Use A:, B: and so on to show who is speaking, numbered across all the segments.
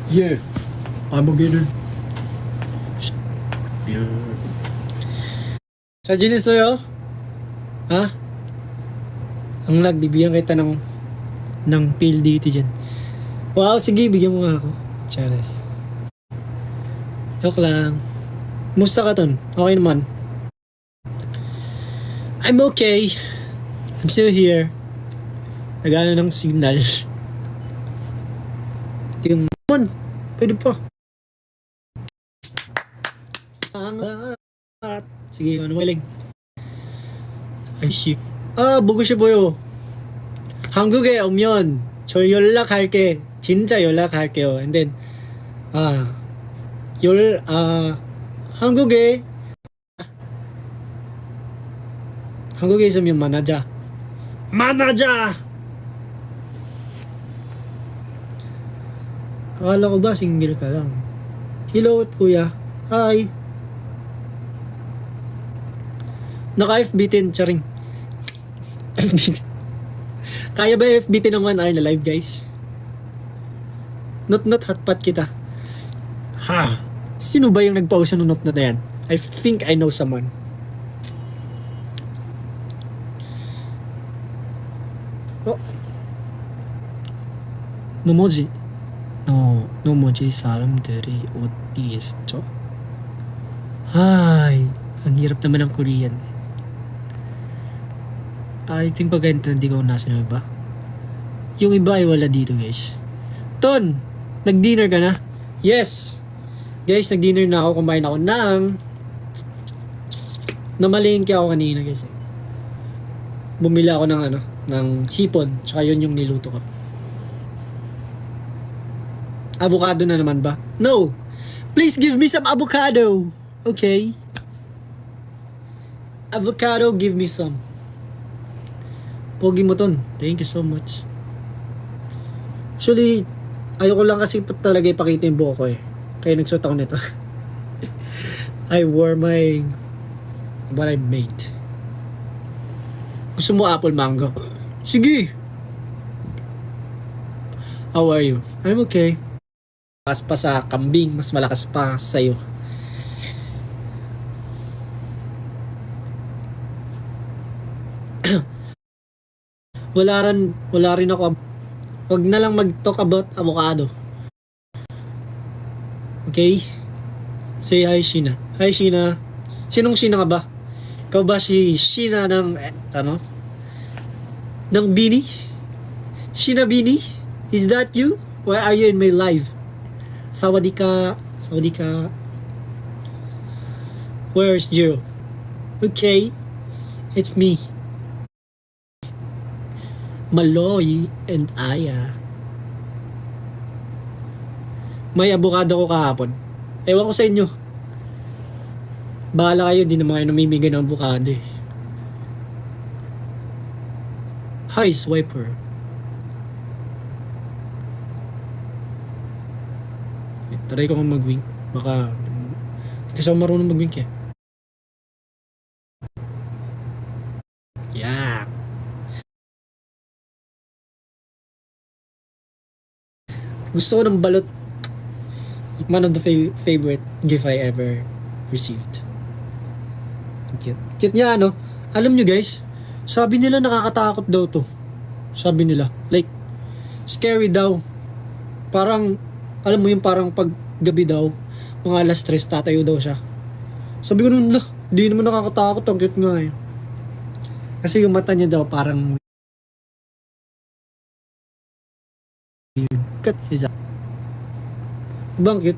A: Yeah, I'm a getter. Yeah. 잘 지냈어요? Ha? Ang bibigyan kita ng PLDT dyan. Wow, sige, bigyan mo nga ako. Chares. Joke lang. Musta ka ton? Okay naman. I'm okay. I'm still here. Nagano ng signal. Yung man, pwede pa. Sige, ano maling. 아이씨. 보고 싶어요. 한국에 오면 저 연락할게. 진짜 연락할게요. And then 한국에 있으면 만나자. Akala ko ba single ka lang? Hello, kuya. Hi. Naka-FB10, charing. FB10. Kaya ba FB10 ng 1 hour na live, guys? Not hotpot kita. Ha? Sino ba yung nagpausa ng not na yan? I think I know someone. Oh. 너뭐지? 너뭐지? 사람들이 어디 있죠? Ay, ang hirap naman ng Korean. I think pag ganito hindi ko nasa na iba. Yung iba ay wala dito, guys. Ton, nag-dinner ka na? Yes. Guys, nag-dinner na ako. Kumain ako namalingki ako kanina, guys. Bumili ako ng hipon. Tsaka yun yung niluto ko. Avocado na naman ba? No! Please give me some avocado! Okay? Avocado, give me some. Pogi mo ton. Thank you so much. Actually, ayoko lang kasi talaga ipakita yung buhok ko eh. Kaya nagsuot ako nito. I wore what I made. Gusto mo apple mango? Sige! How are you? I'm okay. Malakas pa sa kambing, mas malakas pa sa'yo. Wala rin ako. Wag na lang mag-talk about avocado. Okay? Say hi, Sheena. Hi, Sheena. Sinong Sheena ka ba? Ikaw ba si Sheena ng Bini? Sheena Bini? Is that you? Why are you in my live? Sawadika. Where's Jiro? Okay. It's me. Maloy and Aya. May abukado ko kahapon. Ewan ko sa inyo. Bahala kayo, di naman kayo namimigay ng abukado eh. Hi, swiper. Try ko kung mag-wink. Baka kasi ako marunong mag-wink eh. Yeah. Gusto ko ng balot. One of the favorite gift I ever received. Cute. Cute niya Alam nyo guys, sabi nila nakakatakot daw to. Sabi nila. Like, scary daw. Parang, alam mo yung parang pag gabi daw, mga alas 3 tatayo daw siya. Sabi ko nun, di naman nakakatakot. Ang cute nga eh. Kasi yung mata niya daw parang cut his eye. Bang cute.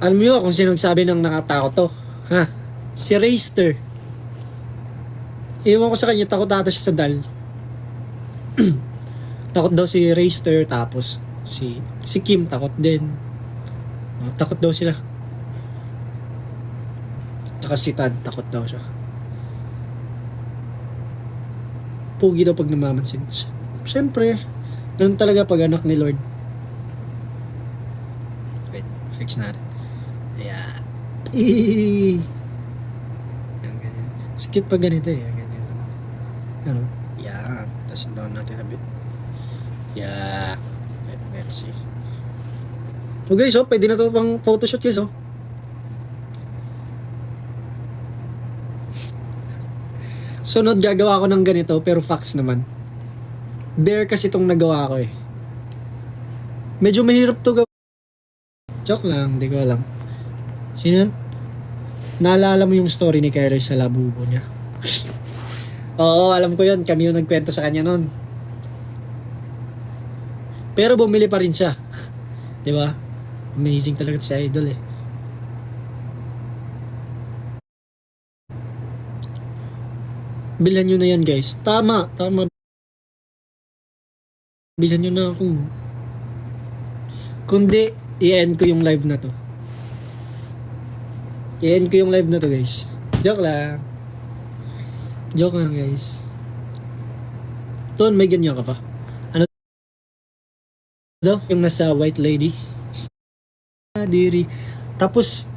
A: Alam mo kung sino nagsabi ng nakatakot to? Ha? Si Rayster. Iwan ko sa kanya, takot ata siya sa dal. Takot daw si Rayster, tapos si Kim takot din. Takot daw sila. Tsaka si Tad, takot daw siya. Pugi daw pag namamansin. Siyempre, ganun talaga pag anak ni Lord. Wait, fix natin. Ayan. Yan, ganyan. Skit pag ganito eh. Ganyan. Yan. Tapos down natin a bit. Yeah. Sexy. So guys, oh, pwede na to pang photoshoot guys, oh. Sunod gagawa ko ng ganito pero fax naman. Bare kasi itong nagawa ko eh. Medyo mahirap to gawin. Joke lang, di ko alam. Sino yan? Naalala mo yung story ni Kerry sa labubo niya? Oo, alam ko yun. Kami yung nagkwento sa kanya nun. Pero bumili pa rin siya. Di ba? Amazing talaga si Idol eh. Bilhan nyo na yan guys. Tama. Bilhan nyo na ako. Kundi, i-end ko yung live na to. I-end ko yung live na to guys. Joke lang. Joke lang guys. Ton, may ganyan ka pa? Ano daw? Yung nasa white lady. Diri. Tapos,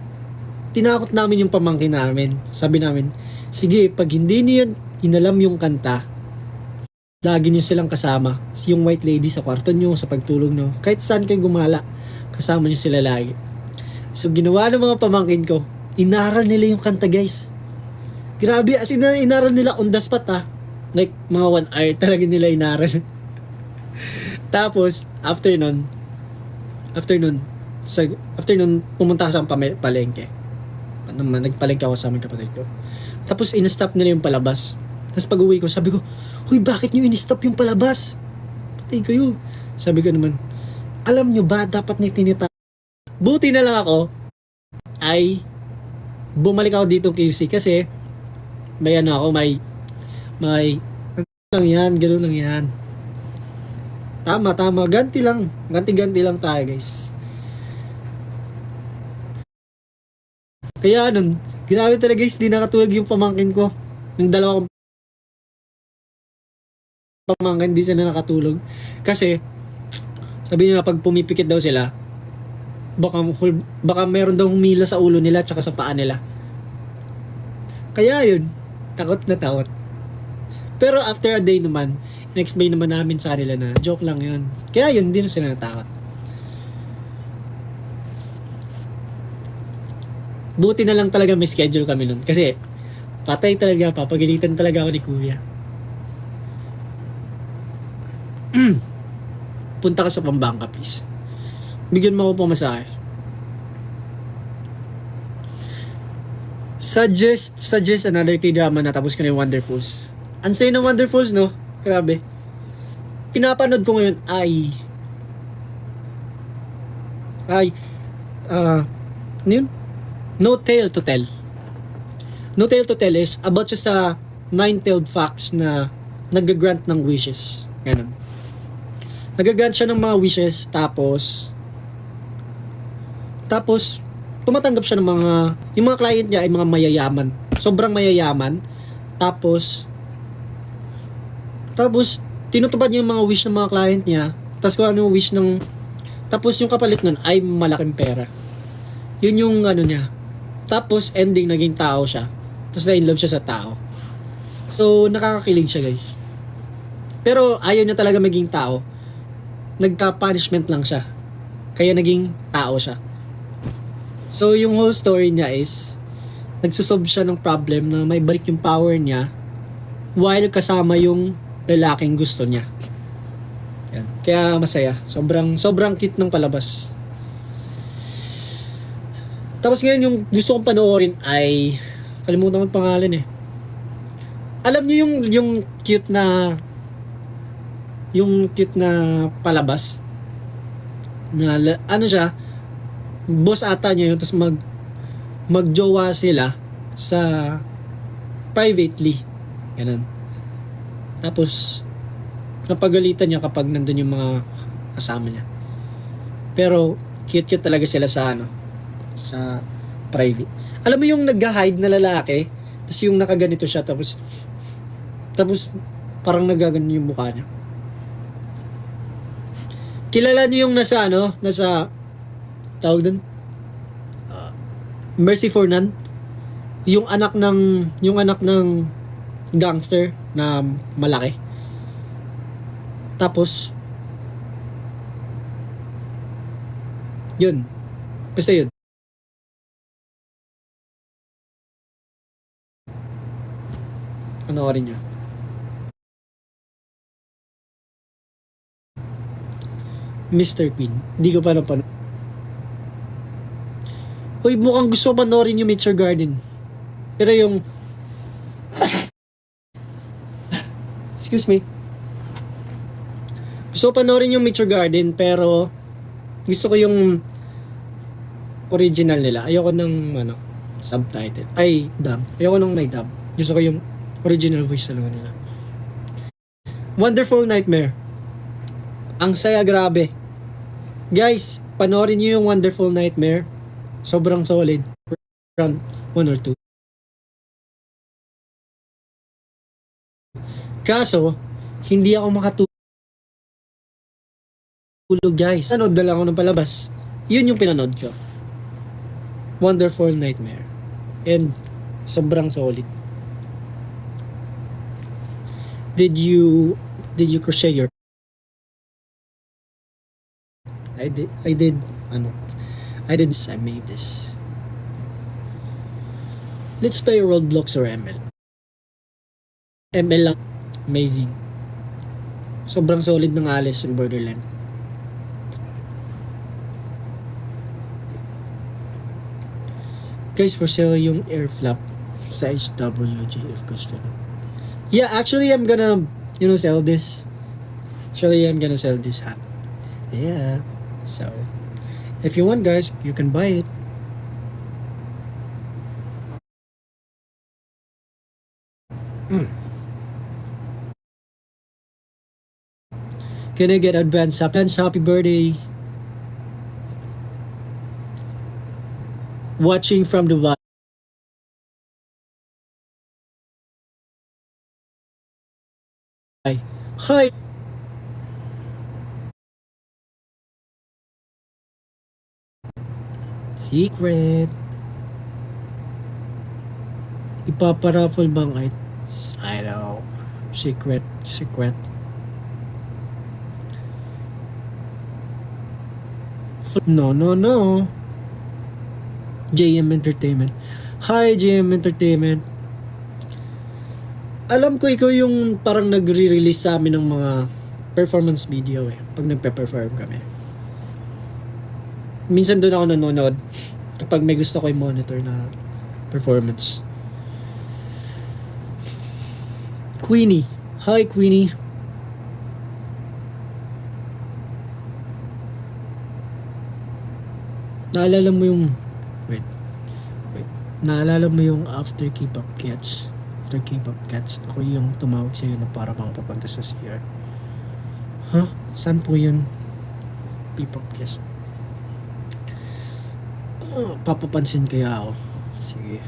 A: tinakot namin yung pamangkin namin. Sabi namin, sige, pag hindi niyan inalam yung kanta, lagi niyo silang kasama. Yung white lady sa kwarto niyo, sa pagtulog niyo. Kahit saan kayo gumala, kasama niyo sila lagi. So, ginawa ng mga pamangkin ko, inaral nila yung kanta guys. Grabe, as in inaral nila on the spot ha. Like, mga 1 hour talaga nila inaral. Tapos, after nun, pumunta sa palengke. Nagpalengke ako sa aming kapatid ko. Tapos, in-stop nila yung palabas. Tapos pag uwi ko, sabi ko, huy, bakit nyo in-stop yung palabas? Patay kayo. Sabi ko naman, alam nyo ba, dapat na tinita. Buti na lang ako, ay, bumalik ako dito KFC kasi, may ganun lang yan. Tama, ganti lang tayo guys. Kaya nun, grabe talaga guys, di nakatulog yung pamangkin ko. Yung dalawa kong pamangkin, di sila nakatulog. Kasi, sabi nila pag pumipikit daw sila, baka meron daw humila sa ulo nila tsaka sa paa nila. Kaya yun, takot na takot. Pero after a day naman, in-explain naman namin sa kanila na joke lang yun. Kaya yun, di na sila natakot. Buti na lang talaga may schedule kami nun. Kasi, patay talaga, papagalitan talaga ako ni Kuya. Punta ka sa Pampanga, please. Bigyan mo ako pamasahe. Suggest another K-drama na tapos ko na yung Wonderfuls. Ang sayo ng Wonderfuls, no? Grabe. Pinapanood ko ngayon ano yun? No Tale to Tell. No Tale to Tell is about siya sa nine-tailed fox na nag-grant ng wishes. Ganun. Nag-grant siya ng mga wishes, tapos tumatanggap siya ng yung mga client niya ay mga mayayaman. Sobrang mayayaman. Tapos tinutupad niya yung mga wish ng mga client niya. Tapos kung ano yung wish tapos yung kapalit nun ay malaking pera. Yun yung ano niya. Tapos ending naging tao siya. Tapos na-inlove siya sa tao. So nakakakilig siya guys. Pero ayaw niya talaga maging tao. Nagka-punishment lang siya. Kaya naging tao siya. So yung whole story niya is nagsusolve siya ng problem na may balik yung power niya while kasama yung lalaking gusto niya. Yan. Kaya masaya. Sobrang cute ng palabas. Tapos ngayon yung gusto kong panoorin ay kalimutan mo pangalan eh. Alam niyo yung cute na palabas na ano siya, boss ata niya yun, tapos magjowa sila sa privately. Ganun. Tapos napagalitan niya kapag nandun yung mga kasama niya. Pero cute talaga sila sa sa private. Alam mo yung nag-hide na lalaki, tapos yung nakaganito siya, tapos parang nagaganon yung mukha niya. Kilala niyo yung nasa tawag dun? Mercy for None? Yung anak ng gangster na malaki. Tapos Yun. Basta yun. Panoorin nyo. Mr. Queen. Hindi ko pa napanood. Uy, mukhang gusto ko panoorin yung Nature Garden. Pero yung... Excuse me. Gusto ko panoorin yung Nature Garden, pero... Gusto ko yung... original nila. Ayoko ng, subtitle. Ay, dub. Ayoko ng may dub. Gusto ko yung original voice talaga nila. Wonderful Nightmare. Ang saya, grabe. Guys, panoorin nyo yung Wonderful Nightmare. Sobrang solid. Round 1 or 2. Kaso, hindi ako makatulog, guys. Nanood na lang ako ng palabas. Yun yung pinanood ko. Wonderful Nightmare. And, sobrang solid. Did you crochet your... I did, I made this. Let's play Roblox or ML. ML lang. Amazing. Sobrang solid ng Alice in Borderland. Guys, for sale yung air flap size WGF custom. Yeah, actually I'm gonna, sell this. Actually, I'm gonna sell this hat. Yeah. So, if you want, guys, you can buy it. Can I get advance happy birthday? Watching from Dubai. Hi. Secret. Ipaparaffle bang I know. Secret. No. JM Entertainment. Hi, JM Entertainment. Alam ko ikaw yung parang nagre-release sa amin ng mga performance video pag nagpe-perform kami. Minsan doon ako nanonood kapag may gusto ko i-monitor na performance. Queenie. Hi, Queenie. Naalala mo yung wait. Naalala mo yung after K-pop Cats? After K-pop Cats, ako yung tumawag sa'yo na para bang papunta sa CR. Huh? Saan po yun? K-pop Cats. Papapansin kaya ako.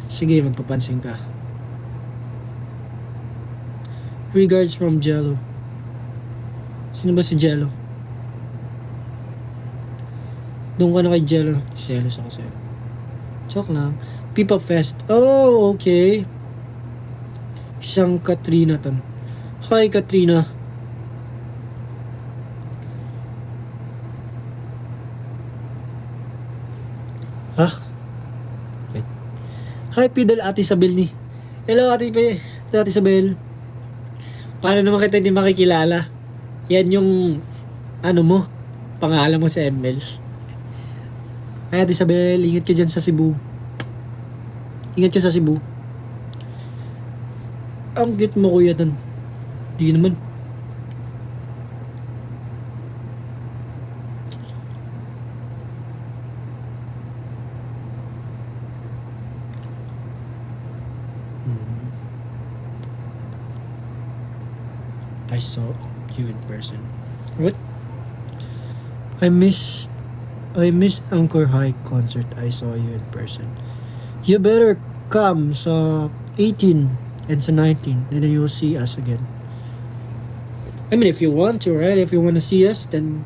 A: Sige, magpapansin ka. Regards from Jello. Sino ba si Jello? Doon ka na kay Jello. Selos ako sa'yo. Joke lang. P-pop Fest. Oh, okay. Isang Katrina tan. Hi, Katrina. Ha? Wait. Hi, Pidal, Ate Isabel ni. Hello, Ate Isabel. Paano naman kita hindi makikilala? Yan yung, pangalan mo sa ML. Ay, Ate Isabel, ingat ka dyan sa Cebu. Ingat ka sa Cebu. Ang cute mo, kuya tan. Di naman. I saw you in person. What? I miss Anchor High concert. I saw you in person. You better come sa 18 and sa 19, then you'll see us again. I mean, if you want to, right? If you want to see us, then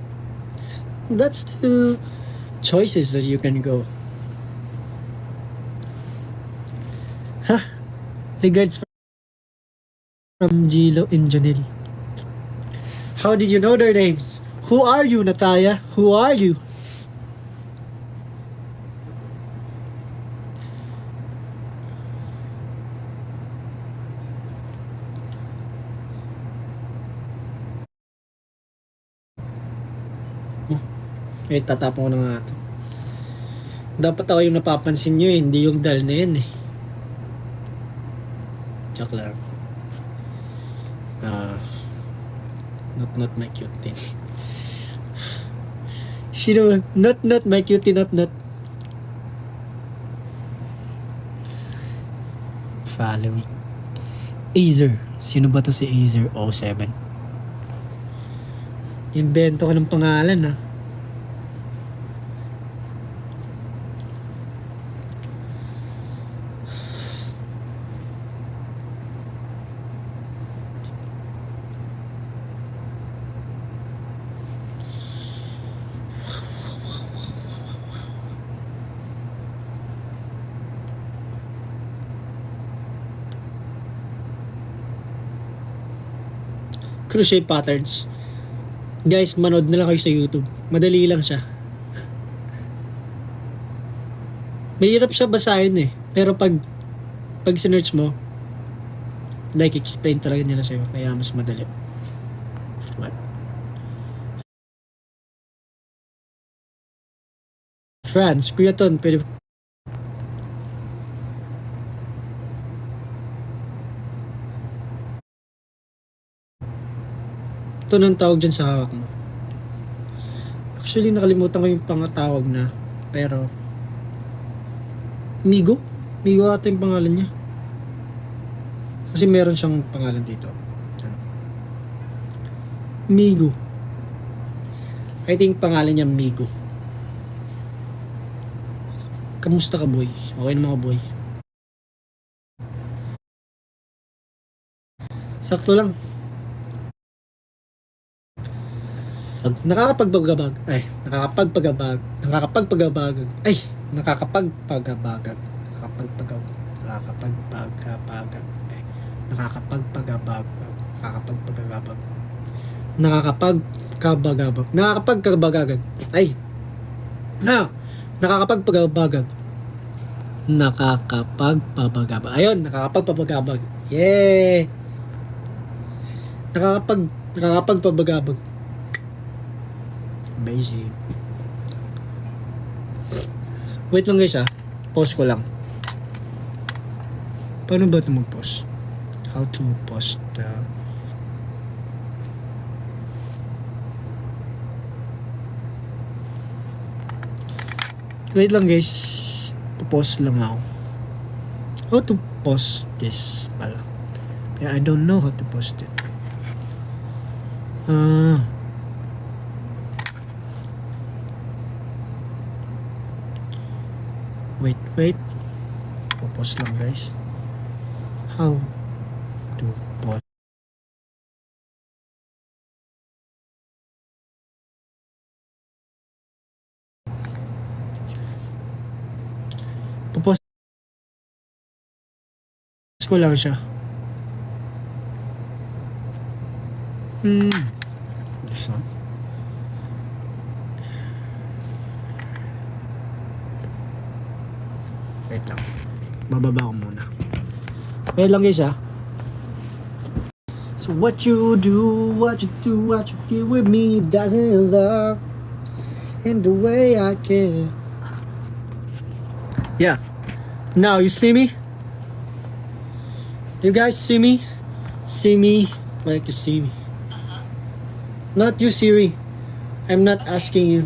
A: that's the choices that you can go. Huh? Regards from Gilo and Janelle. How did you know their names? Who are you, Natalia? Who are you? Oh, tatapon ko na nga ito. Dapat ako yung napapansin nyo hindi yung dal na yan Joke lang. Not my cutie. Sino? Not my cutie, not. Following. Azer. Sino ba to si Azer 07? Invento ka ng pangalan Crochet patterns. Guys, manood na lang kayo sa YouTube. Madali lang siya. Mahirap siya basahin Pero pag sinearch mo, like explain talaga nila sa'yo. Kaya mas madali. What? France, Kuya Ton, pwede. Ito nang tawag dyan sa hawak mo. Actually, nakalimutan ko yung pangatawag na. Pero, Migo? Migo ata yung pangalan niya. Kasi meron siyang pangalan dito. Migo. I think pangalan niya Migo. Kamusta ka, boy? Okay na mga boy? Sakto lang. Nakakapagpagabag. Ayun, nakakapagpagabag. Yay! Nakakapagpabagabag. Amazing. Wait lang guys Pause ko lang. Paano ba ito mag-pause? How to pause the... Wait lang guys. Pause lang ako. How to pause this pala. Yeah, I don't know how to pause it. Wait. Pause lang guys. How to pause. Pause ko lang siya. This one. Wait lang. Bababa ko muna. Wait lang guys So what you do with me doesn't love in the way I care. Yeah. Now you see me? You guys see me? See me like you see me. Not you, Siri. I'm not asking you.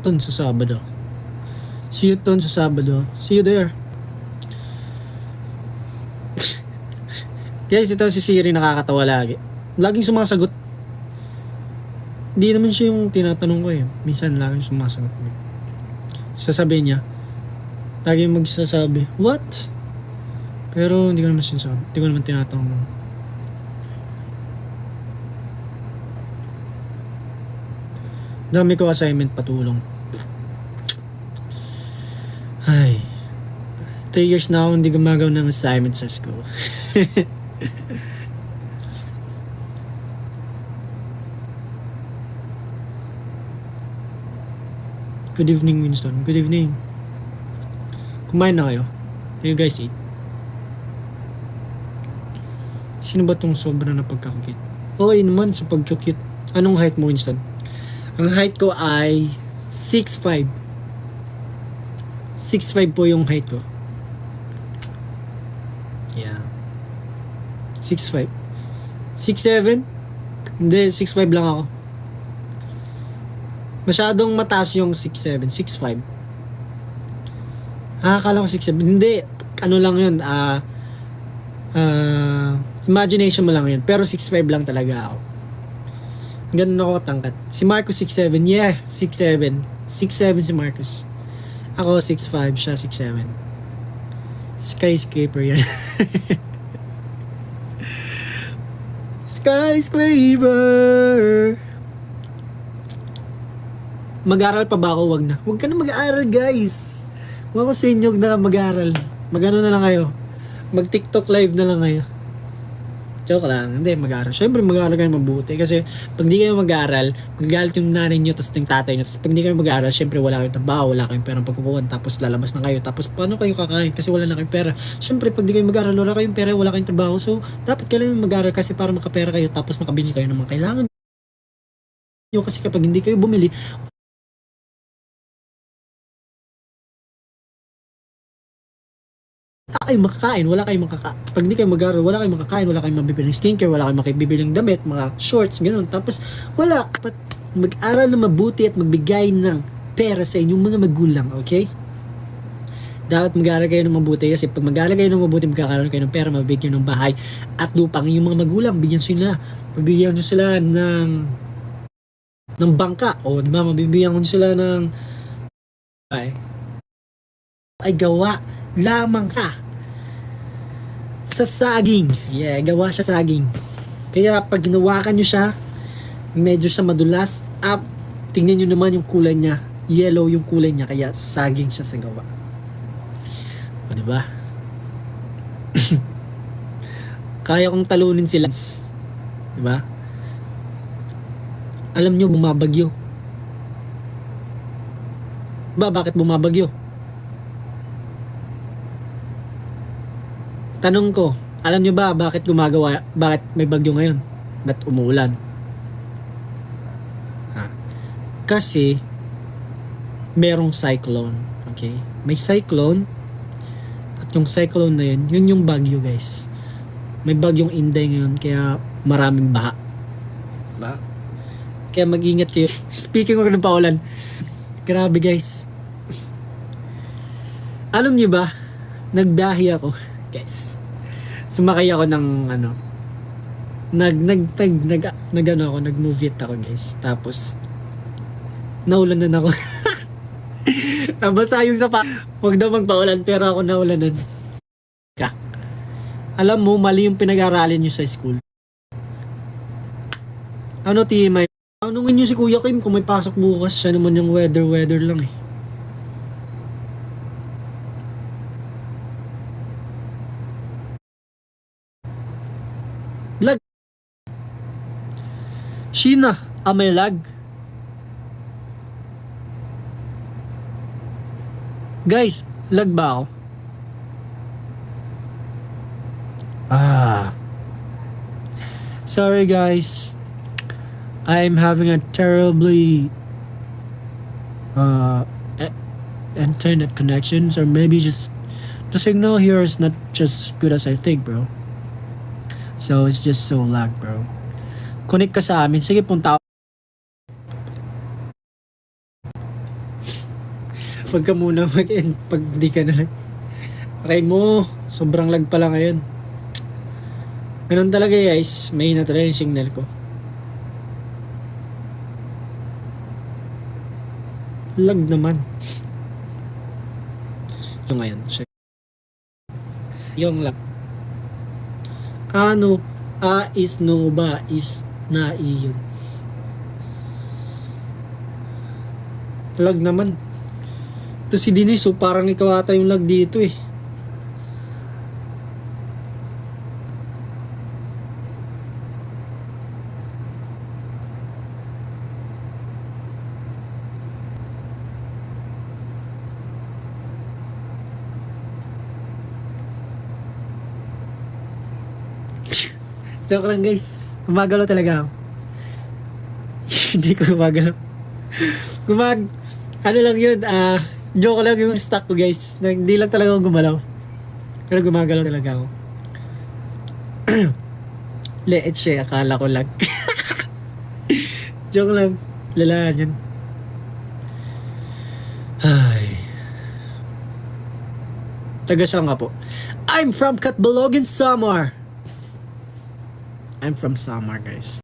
A: Ton sa Sabado. See you ton sa Sabado. See you there. Guys, ito si Siri nakakatawa lagi. Laging sumasagot. Hindi naman siya yung tinatanong ko Minsan laging sumasagot. Sasabihin niya. Lagi magsasabi, what? Pero hindi ko naman sinasabi. Hindi ko naman tinatanong. Dami ko assignment patulong. Ay. 3 years na ako hindi gumagawa ng assignment sa school. Good evening, Winston. Good evening. Kumain na kayo? Do you guys eat? Sino ba tong sobra na pagkakukit? Okay naman sa pagkukit. Anong height mo, Winston? Ang height ko ay 6'5". 6'5 po yung height ko. Yeah. 6'5". 6'7"? Hindi, 6'5 lang ako. Masyadong mataas yung 6'7". 6'5". Akala ko 6'7". Hindi. Ano lang yun. Imagination mo lang yun. Pero 6'5 lang talaga ako. Ganun ako katangkat. Si Marcus 6'7". Yeah, 6'7". 6'7 si Marcus. Ako 6'5", siya 6'7". Skyscraper yan. Skyscraper. Mag-aral pa ba ako? Wag na. Wag ka na mag-aaral, guys. Huwag ako sa inyo na mag-aaral. Mag-ano na lang kayo. Mag-TikTok live na lang kayo. Joke lang. Hindi, mag-aaral. Siyempre, mag-aaral kayo mabuti. Kasi, pag di kayo mag-aaral, mag-galit yung nanay nyo, tapos yung tatay nyo. Tapos, pag di kayo mag-aaral, siyempre, wala kayong trabaho, wala kayong perang pagkukuhan, tapos lalabas na kayo. Tapos, paano kayo kakain? Kasi wala na kayong pera. Siyempre, pag di kayo mag-aaral, wala kayong pera, wala kayong trabaho. So, dapat kailangan mag-aaral kasi para makapera kayo, tapos makabili kayo ng mga kailangan nyo. Kasi kapag hindi kayo bumili, kayong makakain, wala kayong makakain. Pag hindi kayo mag-aaral, wala kayong makakain, wala kayong mabibiling skincare, wala kayong makibibiling damit, mga shorts, ganun. Tapos, wala. Dapat mag-aral na mabuti at magbigay ng pera sa inyong mga magulang, okay? Dapat mag-aaral kayo ng mabuti kasi pag mag-aaral kayo ng mabuti, magkakaroon kayo ng pera, mabibigyan ng bahay at lupang. Yung mga magulang, mabibigyan nyo sila ng bangka o diba, mabibigyan nyo sila ng ay gawa lamang sa saging. Yeah, gawa siya saging. Kaya pag ginawakan nyo siya, medyo siya madulas. Tingnan nyo naman yung kulay niya. Yellow yung kulay niya, kaya saging siya sa gawa. O, diba? Kaya kong talunin sila. Diba? Alam nyo, bumabagyo. Bakit bumabagyo? Tanong ko, alam nyo ba bakit may bagyo ngayon? Ba't umuulan? Kasi, merong cyclone. Okay? May cyclone, at yung cyclone na yun yung bagyo, guys. May bagyong Inday ngayon, kaya maraming baha. Diba? Kaya mag-ingat kayo. Speaking of ng paulan, grabe, guys. Alam nyo ba, nagdahi ako. Guys, sumakay ako ng nag-movie ako, guys. Tapos naulanan ako. Nabasa yung sapat. Huwag daw magpaulan, pero ako naulanan. Alam mo, mali yung pinag-aralin nyo sa school. Ano, Timay? Tanungin nyo si Kuya Kim kung may pasok bukas. Siya naman yung weather lang eh. Lag. Sheena, may lag. Guys, lag ba ako? Sorry guys. I'm having a terribly internet connections, or maybe just the signal here is not just good as I think, bro. So it's just so lag, bro. Connect ka sa amin. Sige, punta ako. Wag ka muna mag-end pag di ka na. Aray mo, sobrang lag pala ngayon. Ganun talaga, guys. May na talaga yung signal ko. Lag naman. Ito ngayon. Yung lag. Ano? Is no ba? Is na iyon. Lag naman. Ito si Denise, so parang ikaw ata yung lag dito eh. Joke lang guys. Gumagalaw talaga ako. Hindi ko gumagalaw. Ano lang yun, joke lang yung stock ko guys. Hindi lang talaga ako gumalaw. Pero gumagalaw talaga ako. Leet siya, akala ko lang. Joke lang. Lalaan yun. Ay. Taga saan nga po? I'm from Catbalogan, Samar. I'm from Samar, guys.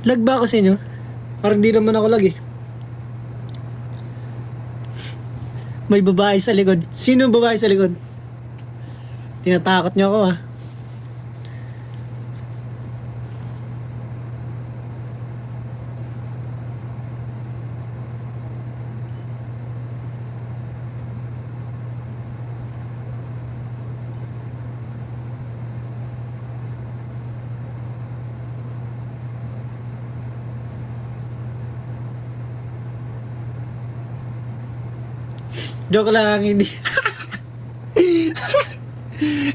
A: Lag ba ako sa inyo? Parang di naman ako lag eh. May babae sa likod. Sino ang babae sa likod? Tinatakot niyo ako ah. Joke lang, hindi.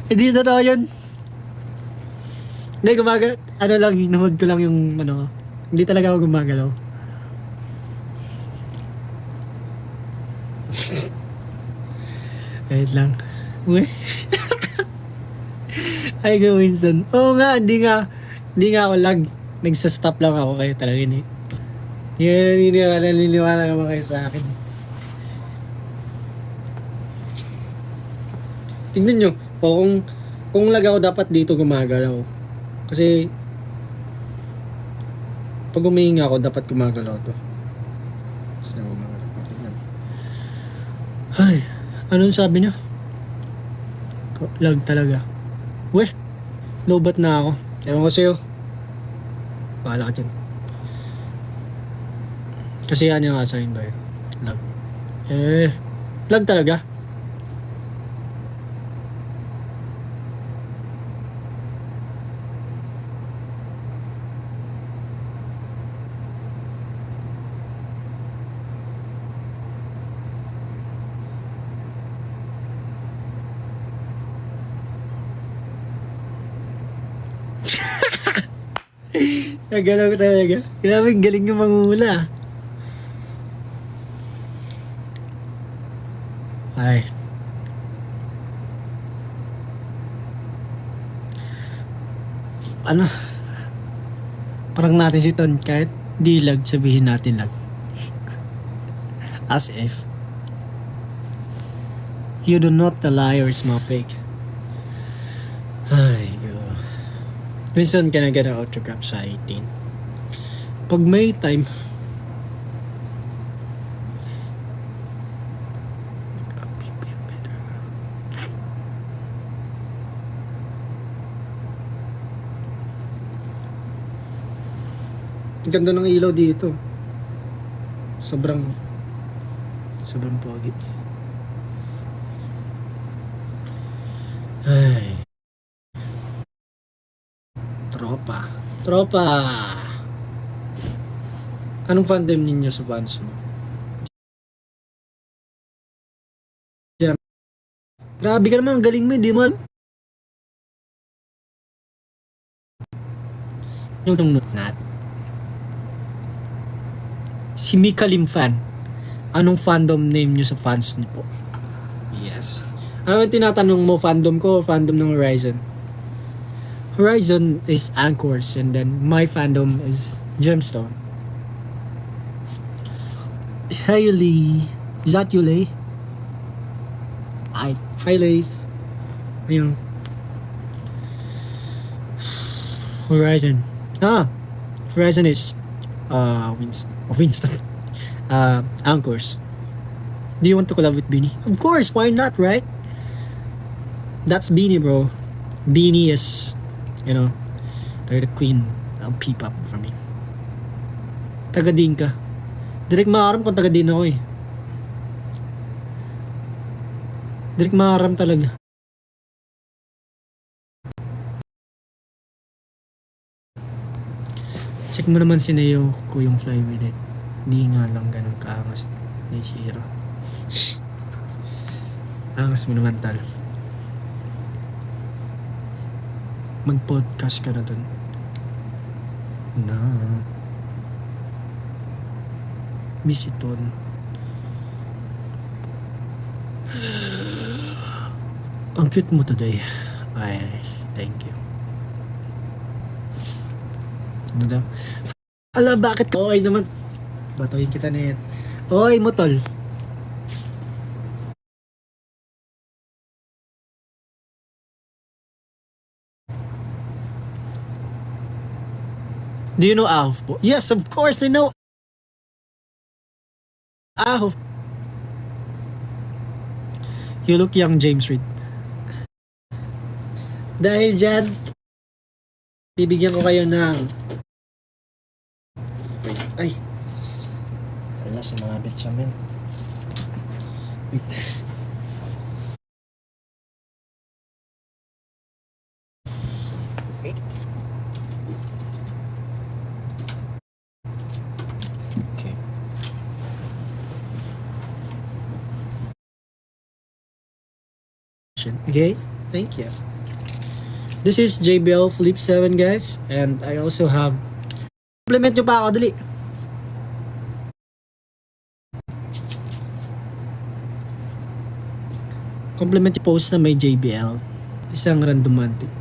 A: Hindi totoo yun. Hindi, ano lang, hinuhod ko lang yung, ano, hindi talaga ako gumagalaw. Wait lang. Uy. Ay, go Winston. Oo nga, hindi nga ako lag. Nagsa-stop lang ako kayo talaga yun eh. Naniniwala naman kayo sa akin. Tingnan nyo, kung lag ako dapat dito gumagalaw. Kasi pag humihinga ako dapat gumagalaw to. Basta gumagalaw. Tingnan. Ay, anong sabi nyo? Lag talaga. Weh, lobat na ako. Ewan ko sa'yo. Bahala ka dyan. Kasi yan yung assign ba yun? Lag. Lag talaga. Nagalaw ko talaga. Grabe, galing yung mangula. Ay. Ano? Parang natin si Ton, kahit di lag, sabihin natin lag. As if. You do not the liars, mapig. Ay, go. Minsan ka na gana autograph sa 18. Pag may time, ang ganda ng ilaw dito. Sobrang pogi. Ay. Tropa. Anong fandom ninyo sa fans mo? Yeah. Grabe ka naman, ang galing mo, di mo alam. Yung note natin. Si Mika Lim fan. Anong fandom name nyo sa fans niyo po? Yes. Ano yung tinatanong mo, fandom ko o fandom ng Horizon? Horizon is Anchors and then my fandom is Gemstone. Hey Lee. Is that you, Lee? Hi. Hi, Lee. Ayun. Horizon. Horizon is Winston. Anchors. Do you want to collab with Beanie? Of course, why not, right? That's Beanie, bro. Beanie is, they're the queen of P-pop for me. Taga-din ka. Direk maaram kung taga-din ako eh. Direk maaram talaga. Check mo naman si Neo ko yung Fly With It. Di nga lang ganun kaangas ni Chiro. Angas mo naman, tal. Mag-podcast ka na dun. Na. Miss you, Ton. Ang cute mo today. Ay, thank you. Ano daw? Ala, bakit? Oy naman. Batuhin kita na yan. Oy mo, tol. Do you know Ahov po? Yes, of course, I know Ahov. You look young, James Reid. Dahil dyan, bibigyan ko kayo ng... Ay. Wala, sumabit siya, men. Wait. Okay. Okay, thank you. This is JBL Flip 7, guys, and I also have... Compliment nyo pa ako, dali. Compliment yung post na may JBL. Isang randomantic.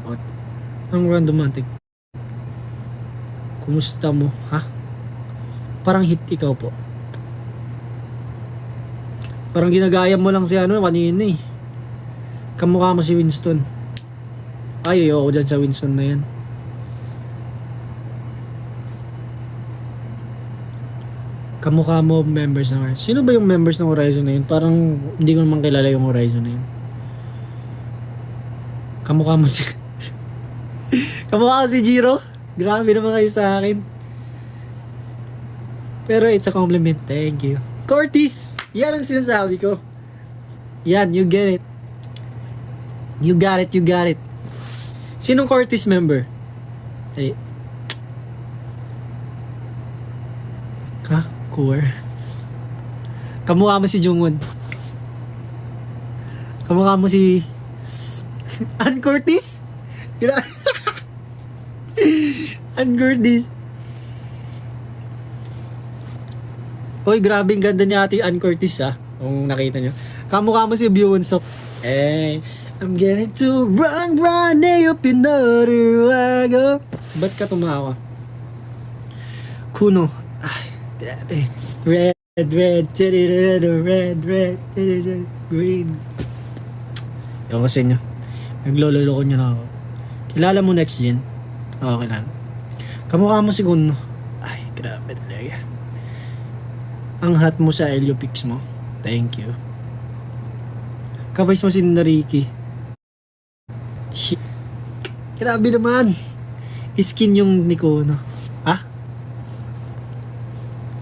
A: What? Ang randomantic. Kumusta mo? Ha? Parang hit ikaw po. Parang ginagaya mo lang si kanina eh. Kamukha mo si Winston. Ay, ayoko dyan sa Winston na yan. Kamukha mo members ng Horizon. Sino ba yung members ng Horizon na yun? Parang hindi ko naman kilala yung Horizon na yun. Kamukha mo si... Kamukha mo si Jiro? Grabe naman kayo sa akin. Pero it's a compliment. Thank you. Curtis! Yan ang sinasabi ko. Yan, you get it. You got it, you got it. Sinong Curtis member? Hey. Ha? Core. Kamukha mo si Jungwon. Kamukha mo si... Ann Curtis? Ann Curtis. Hoy, grabe ang ganda ni Ate Ann Curtis kung nakita nyo. Kamukha mo si Byung-Suk. I'm getting to run, up in the go. Ba't ka tumawa? Kuno. Ay, grabe. Red, green. Ewan ko sa inyo. Nagloloko nyo na ako. Kilala mo Next Gen? Oo, kilala. Kamukha mo si Kuno. Ay, grabe talaga. Ang hot mo sa Elio pics mo. Thank you. Ka-voice mo si Nariki. Grabe naman. Skin yung ni Kono.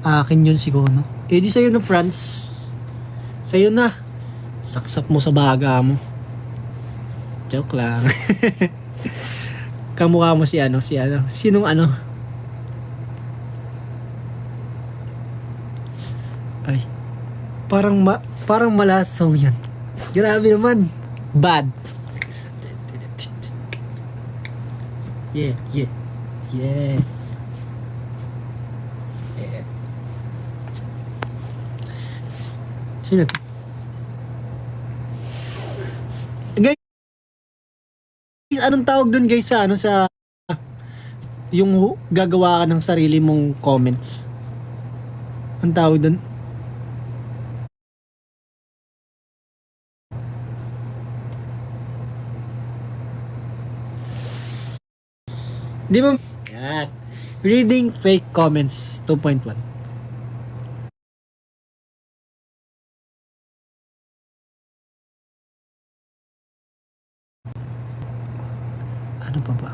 A: Akin yun si Kono. Di sa'yo na, France. Sa'yo na. Saksak mo sa baga mo. Joke lang. Kamukha mo si Sinong Ay. Parang malasaw yan. Grabe naman. Bad. Yeah. Sino to? Guys, anong tawag dun guys sa yung gagawa ka ng sarili mong comments? Anong tawag dun? Di mo? Yan. Reading fake comments 2.1. Ano pa ba?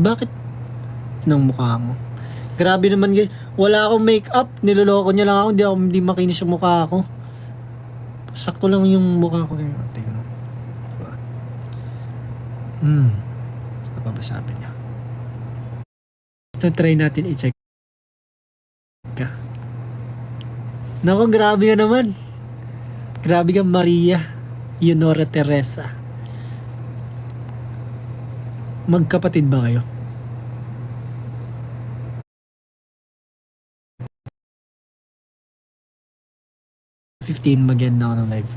A: Bakit ng mukha mo? Grabe naman guys. Wala akong makeup. Niloloko niya lang ako. Hindi makinis yung mukha ako. Sakto lang yung mukha ko. Tingnan mo. Diba? Ano pa ba sabi niya? Gusto try natin i-check ka. Naku, grabe ka naman. Grabe ka, Maria Leonora Teresa. Magkapatid ba kayo? Mag-end na ako ng live.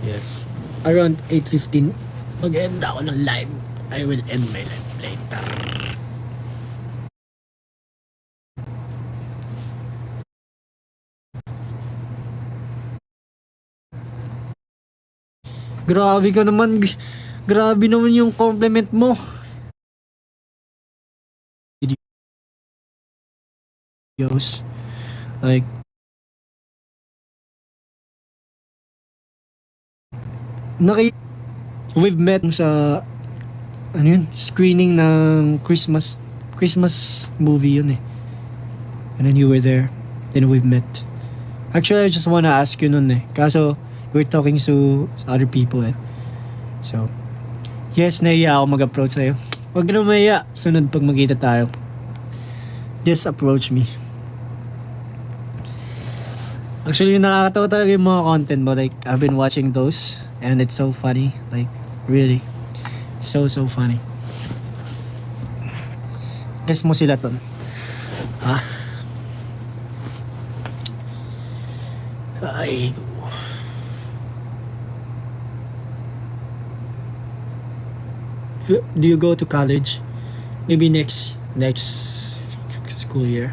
A: Yeah. Around 8:15 mag-end ako ng live. I will end my live later. Grabe ka naman. Grabe naman yung compliment mo. Videos. Like, we've met sa ano yun, screening ng Christmas movie yun eh. And then you were there. Then we've met. Actually, I just wanna ask you nun eh. Kaso, we're talking to other people eh. So, yes, naiya ako mag-approach sa'yo. Huwag ka na maiya. Sunod pag magkita tayo. Just approach me. Actually, nakakatawa talaga yung mga content mo. Like, I've been watching those. And it's so funny. Like, really. So funny. Guess mo sila ton. Ha? Ay. Do you go to college? Maybe next school year.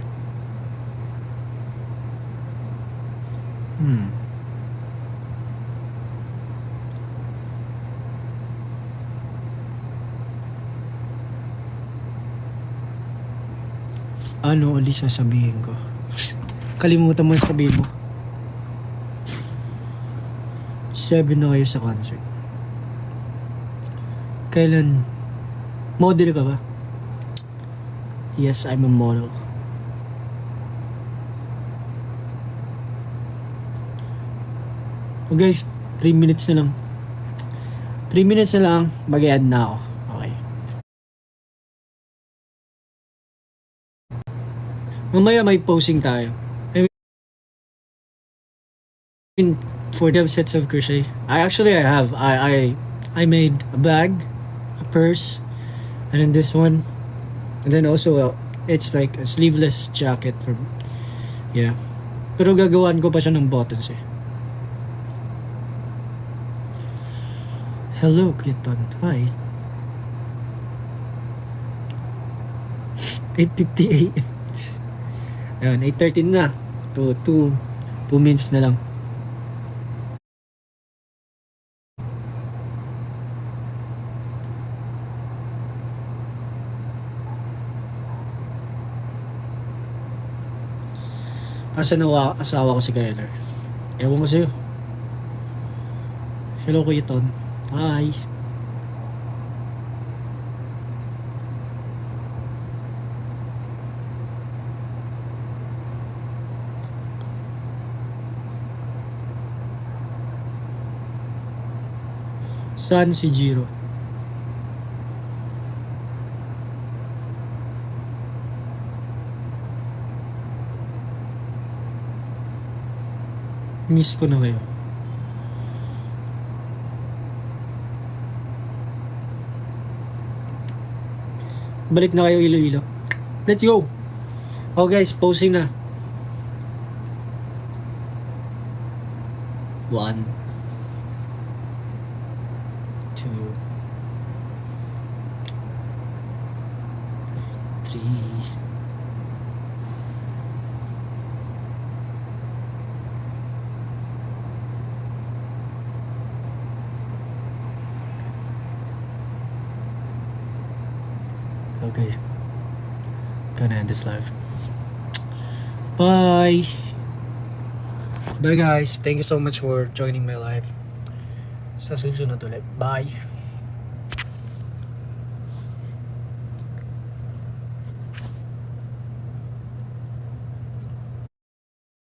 A: Ano ulit sasabihin ko? Kalimutan mo yung sabihin mo. 7 na kayo sa concert. Kailan? Model ka ba? Yes, I'm a model. Oh guys, 3 minutes na lang. 3 minutes na lang, mag-end na ako. Okay. Mamaya may posing tayo. I mean, for the sets of crochet. I have. I made a bag, a purse, and then this one. And then also, it's like a sleeveless jacket for, yeah. Pero gagawan ko pa siya ng buttons eh. Hello, Kiton. Hi. 8:50 a.m. Ayan, 8:13 na. 2 minutes na lang. Asa na asawa ko si Kyler? Ewan ko sa'yo. Hello, Kuya Ton. Hi. Saan si Jiro? Miss ko na kayo. Balik na kayo Iloilo. Let's go. Oh guys, posing na. 1 2 3 Okay. Gonna end this live. Bye. Bye guys. Thank you so much for joining my live. Sa susunod ulit. Bye.